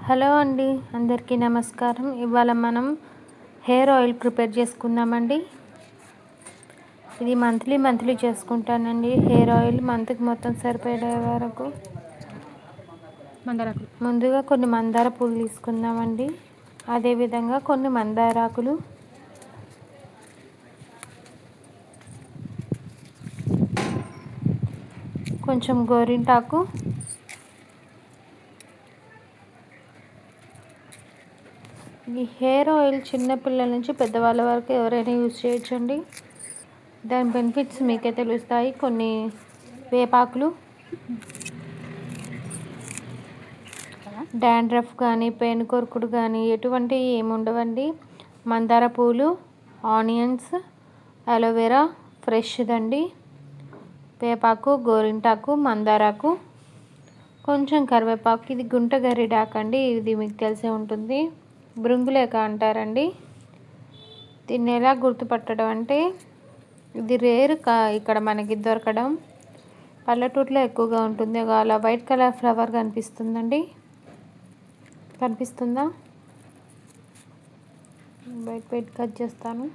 Hello అండి, అందరికీ నమస్కారం. ఇవాళ మనం హెయిర్ ఆయిల్ ప్రిపేర్ చేసుకుందామండి. ఇది మంత్లీ చేసుకుంటానండి. హెయిర్ ఆయిల్ మంత్కి మొత్తం సరిపోయే వరకు. ముందుగా కొన్ని మందార పూలు తీసుకుందామండి. అదేవిధంగా కొన్ని మందారాకులు, కొంచెం గోరింటాకు, ఈ హెయిర్ ఆయిల్ చిన్నపిల్లల నుంచి పెద్దవాళ్ళ వరకు ఎవరైనా యూజ్ చేయొచ్చండి. దాని బెనిఫిట్స్ మీకే తెలుస్తాయి. కొన్ని వేపాకులు, డాండ్రఫ్ కానీ పేను కొరుకుడు కానీ ఎటువంటి ఏముండవండి. మందార పూలు, ఆనియన్స్, అలోవెరా ఫ్రెష్దండి, వేపాకు, గోరింటాకు, మందారాకు, కొంచెం కరివేపాకు. ఇది గుంట గరిడాకు అండి, ఇది మీకు తెలిసే ఉంటుంది. బృంగులేక అంటారండి. దీన్ని ఎలా గుర్తుపట్టడం అంటే, ఇది రేర్ ఇక్కడ మనకి దొరకడం. పల్లెటూరులో ఎక్కువగా ఉంటుంది. అలా వైట్ కలర్ ఫ్లవర్ కనిపిస్తుందండి, కనిపిస్తుందా? బయట కట్ చేస్తాను.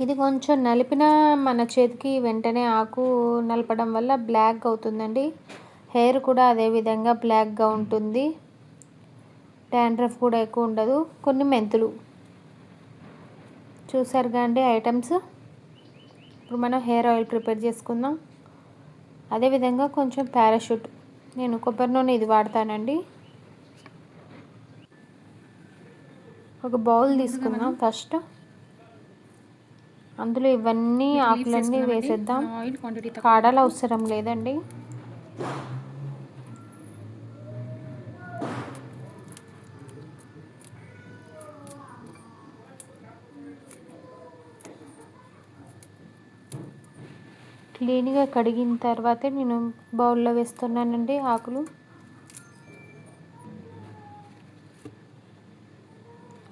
ఇది కొంచెం నలిపిన మన చేతికి వెంటనే ఆకు నలపడం వల్ల బ్లాక్ అవుతుందండి. హెయిర్ కూడా అదేవిధంగా బ్లాక్గా ఉంటుంది. డాండ్రఫ్ కూడా ఎక్కువ ఉండదు. కొన్ని మెంతులు చూసారుగా అండి ఐటమ్స్. ఇప్పుడు మనం హెయిర్ ఆయిల్ ప్రిపేర్ చేసుకుందాం. అదేవిధంగా కొంచెం పారాషూట్, నేను కొబ్బరి నూనె ఇది వాడతానండి. ఒక బౌల్ తీసుకుందాం ఫస్ట్. అందులో ఇవన్నీ ఆకులన్నీ వేసేద్దాం. కాడలు అవసరం లేదండి. క్లీన్గా కడిగిన తర్వాతే నేను బౌల్లో వేస్తున్నానండి ఆకులు.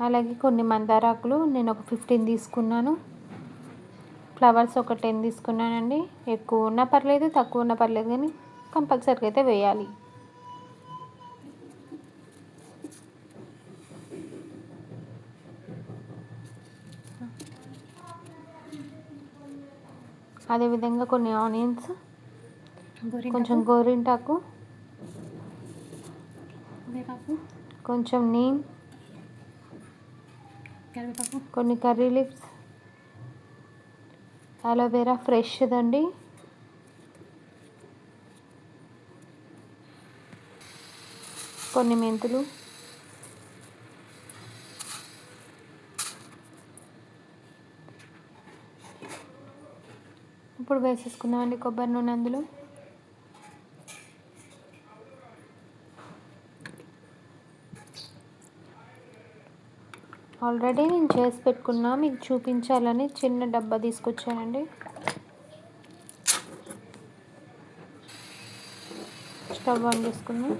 అలాగే కొన్ని మందారాకులు నేను ఒక 15 తీసుకున్నాను. ఫ్లవర్స్ ఒక 10 తీసుకున్నానండి. ఎక్కువ ఉన్నా పర్లేదు, తక్కువ ఉన్నా పర్లేదు, కానీ కంపల్సరీగా అయితే వేయాలి. అదేవిధంగా కొన్ని ఆనియన్స్, కొంచెం గోరింటాకు, కొంచెం నీమ్, కొన్ని కర్రీ లీవ్స్, అలోవెరా ఫ్రెష్దండి, కొన్ని మెంతులు, ఇప్పుడు వేసేసుకుందామండి కొబ్బరి నూనె అందులో. ఆల్రెడీ నేను చేసి పెట్టుకున్నా, మీకు చూపించాలని చిన్న డబ్బా తీసుకొచ్చానండి. స్టవ్ ఆన్ చేసుకుందాం.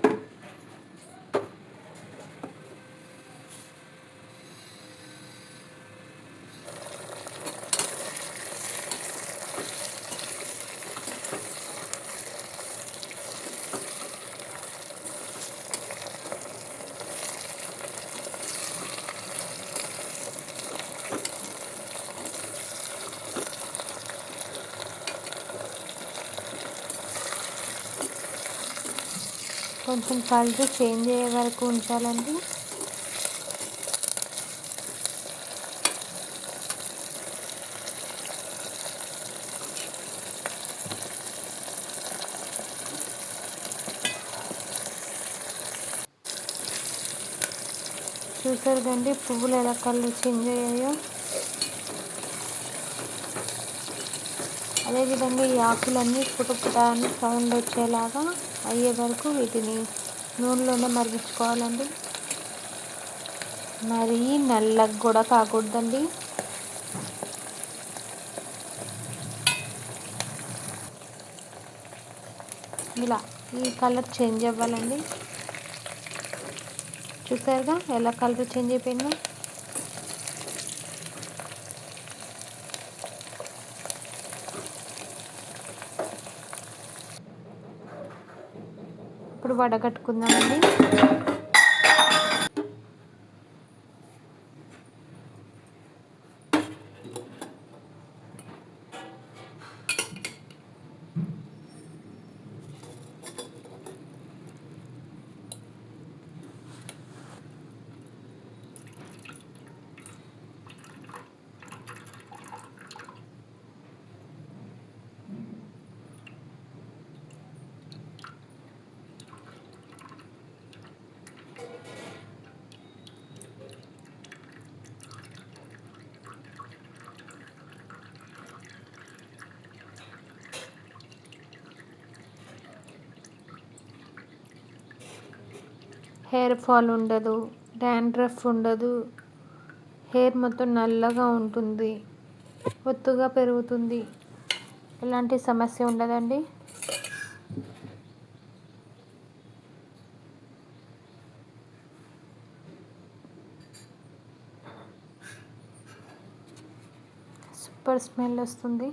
కొంచెం కలర్ చేంజ్ అయ్యే వరకు ఉంచాలండి. చూసారు కండి పువ్వులు ఎలా కలర్ చేంజ్ అయ్యాయో. అదేవిధంగా ఈ ఆకులన్నీ పుటపుట అని సౌండ్ వచ్చేలాగా అయ్యే వరకు వీటిని నూనెలోనే మరిగించుకోవాలండి. మరీ నల్లగా కూడా కాకూడదండి. ఇలా ఈ కలర్ చేంజ్ అవ్వాలండి. చూసారుగా ఎలా కలర్ చేంజ్ అయిపోయిందో. ఇప్పుడు వడగట్టుకుందామండి. హెయిర్ ఫాల్ ఉండదు, డాండ్రఫ్ ఉండదు, హెయిర్ మొత్తం నల్లగా ఉంటుంది, ఒత్తుగా పెరుగుతుంది, ఎలాంటి సమస్య ఉండదండి. సూపర్ స్మెల్ వస్తుంది.